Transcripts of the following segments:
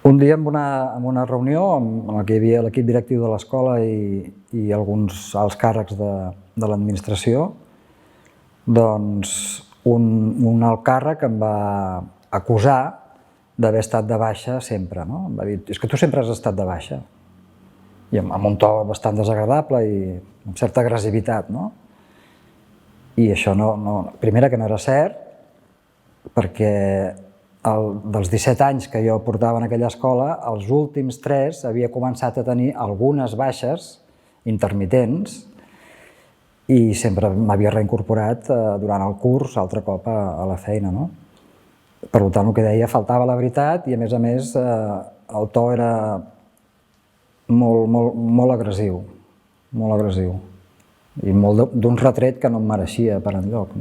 Un dia en una reunió en la que hi havia l'equip directiu de l'escola i alguns alts càrrecs de l'administració, doncs un alt càrrec em va acusar d'haver estat de baixa sempre. Em va dir, és que tu sempre has estat de baixa. I amb un to bastant desagradable i amb certa agressivitat. I això, primera, que no era cert, perquè dels 17 anys que jo portava en aquella escola, els últims 3 havia començat a tenir algunes baixes intermitents i sempre m'havia reincorporat durant el curs altre cop a la feina. Per tant, el que deia faltava la veritat i, a més, el to era molt agressiu, i molt d'un retret que no em mereixia per enlloc.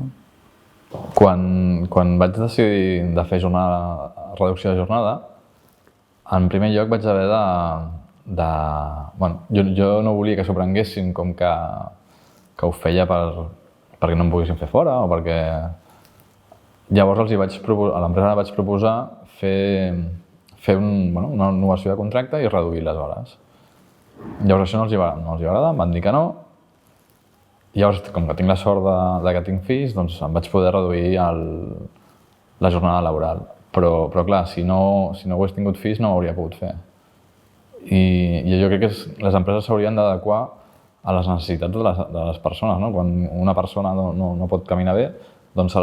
Quan vaig decidir de fer reducció de jornada, en primer lloc vaig haver jo no volia que s'ho prenguessin com que ho feia perquè no em poguessin fer fora o perquè... Llavors a l'empresa vaig proposar fer una innovació de contracte i reduir les hores. Llavors això no els hi va agradar, em van dir que no. Llavors, com que tinc la sort que tinc fills, doncs em vaig poder reduir la jornada laboral. Però clar, si no hagués tingut fills no ho hauria pogut fer. I jo crec que les empreses s'haurien d'adequar a les necessitats de les persones. Quan una persona no pot caminar bé, doncs se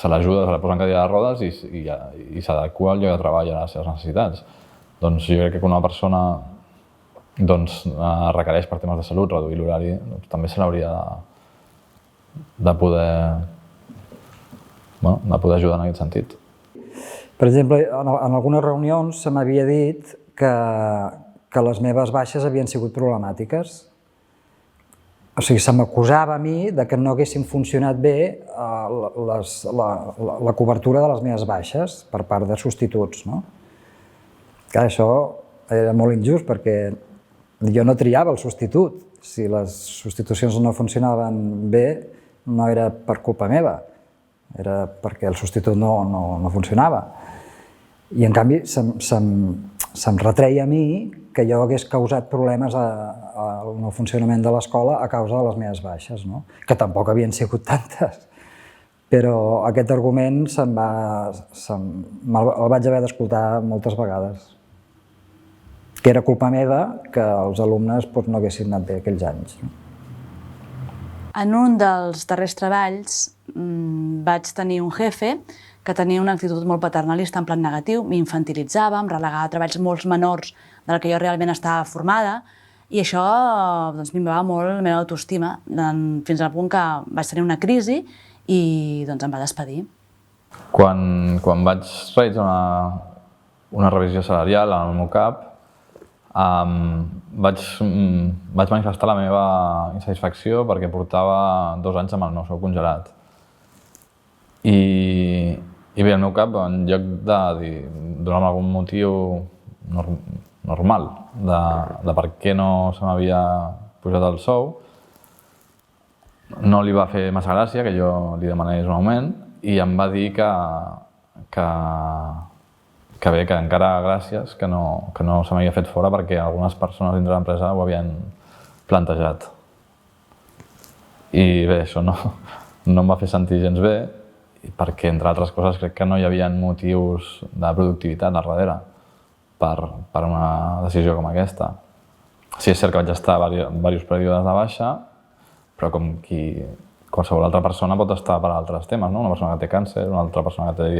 l'ajuda, se la posa en cadira de rodes i s'adequa al lloc de treball a les seves necessitats. Doncs jo crec que una persona requereix per temes de salut reduir l'horari, també se l'hauria de poder ajudar en aquest sentit. Per exemple, en algunes reunions se m'havia dit que les meves baixes havien sigut problemàtiques. O sigui, se m'acusava a mi que no haguessin funcionat bé la cobertura de les meves baixes per part de substituts. Clar, això era molt injust perquè jo no triava el substitut. Si les substitucions no funcionaven bé, no era per culpa meva, era perquè el substitut no funcionava. I en canvi se'm retreia a mi que jo hagués causat problemes en el funcionament de l'escola a causa de les meves baixes, que tampoc havien sigut tantes. Però aquest argument el vaig haver d'escoltar moltes vegades. Que era culpa meva que els alumnes no haguessin anat bé aquells anys. En un dels darrers treballs vaig tenir un jefe que tenia una actitud molt paternalista en plan negatiu, m'infantilitzava, em relegava a treballs molt menors del que jo realment estava formada i això minvava molt la meva autoestima, fins al punt que vaig tenir una crisi i em va despedir. Quan vaig realitzar una revisió salarial en el meu cap, vaig manifestar la meva insatisfacció perquè portava 2 anys amb el meu sou congelat. I bé, al meu cap, en lloc de donar-me algun motiu normal de per què no se m'havia pujat el sou, no li va fer massa gràcia que jo li demanés un augment i em va dir que bé, que encara gràcies que no se m'havia fet fora perquè algunes persones dintre l'empresa ho havien plantejat. I bé, això no em va fer sentir gens bé perquè, entre altres coses, crec que no hi havia motius de productivitat al darrere per una decisió com aquesta. Sí, és cert que vaig estar diversos períodes de baixa, però com qualsevol altra persona pot estar per altres temes, una persona que té càncer, una altra persona que té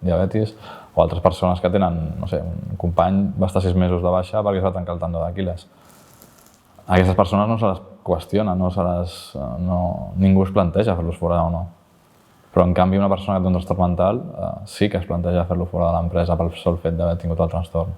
diabetis, o altres persones que tenen, no sé, un company va estar 6 mesos de baixa perquè es va tancar el tendó d'Aquil·les. Aquestes persones no se les qüestiona, ningú es planteja fer-los fora o no. Però en canvi una persona que té un trastorn mental sí que es planteja fer-lo fora de l'empresa pel sol fet d'haver tingut el trastorn.